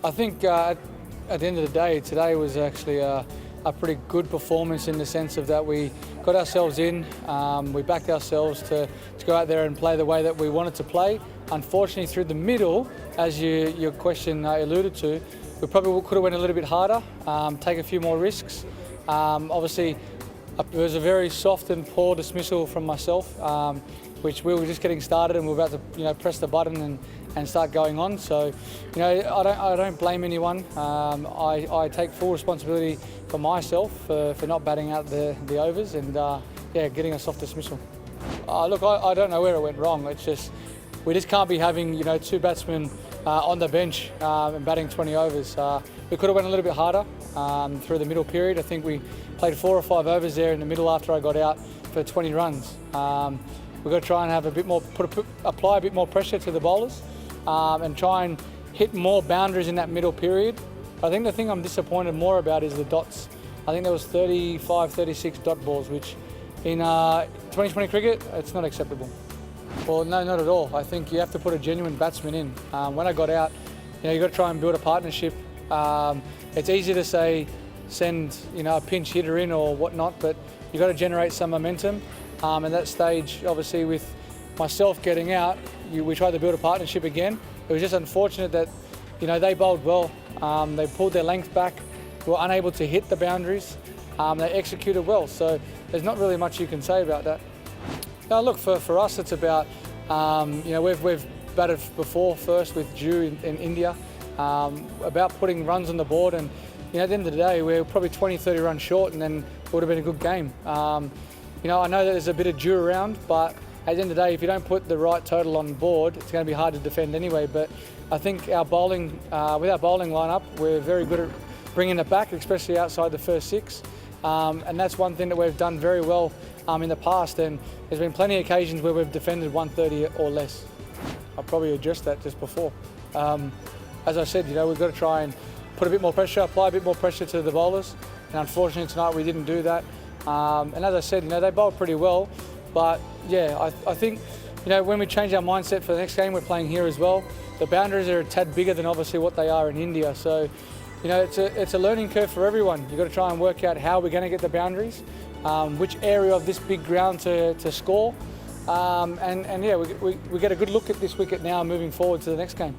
I think at the end of the day, today was actually a pretty good performance in the sense of that we got ourselves in, we backed ourselves to go out there and play the way that we wanted to play. Unfortunately, through the middle, as your question alluded to, we probably could have went a little bit harder, take a few more risks. Obviously, it was a very soft and poor dismissal from myself, which we were just getting started and we were about to press the button and start going on. So, I don't blame anyone. I take full responsibility for myself for not batting out the overs and getting a soft dismissal. Look, I don't know where it went wrong. It's just we just can't be having two batsmen on the bench and batting 20 overs. We could have went a little bit harder through the middle period. I think we played 4 or 5 overs there in the middle after I got out for 20 runs. We've got to try and have a bit more, apply a bit more pressure to the bowlers and try and hit more boundaries in that middle period. I think the thing I'm disappointed more about is the dots. I think there was 35, 36 dot balls, which in 2020 cricket, it's not acceptable. Well, no, not at all. I think you have to put a genuine batsman in. When I got out, you've got to try and build a partnership. It's easy to say, send a pinch hitter in or whatnot, but you've got to generate some momentum. And that stage, obviously, with myself getting out, we tried to build a partnership again. It was just unfortunate that they bowled well. They pulled their length back, were unable to hit the boundaries. They executed well, so there's not really much you can say about that. Now, look, for us, it's about we've batted before first with Jew in India, about putting runs on the board, and at the end of the day, we're probably 20, 30 runs short, and then it would have been a good game. I know that there's a bit of Jew around, but at the end of the day, if you don't put the right total on board, it's going to be hard to defend anyway. But I think our bowling, with our bowling lineup, we're very good at bringing it back, especially outside the first 6. And that's one thing that we've done very well in the past, and there's been plenty of occasions where we've defended 130 or less. I probably addressed that just before. As I said, we've got to try and put a bit more pressure, apply a bit more pressure to the bowlers, and unfortunately tonight we didn't do that. And as I said, they bowled pretty well, but yeah, I think when we change our mindset for the next game, we're playing here as well. The boundaries are a tad bigger than obviously what they are in India, so it's a learning curve for everyone. You've got to try and work out how we're going to get the boundaries, which area of this big ground to score, and yeah, we get a good look at this wicket now moving forward to the next game.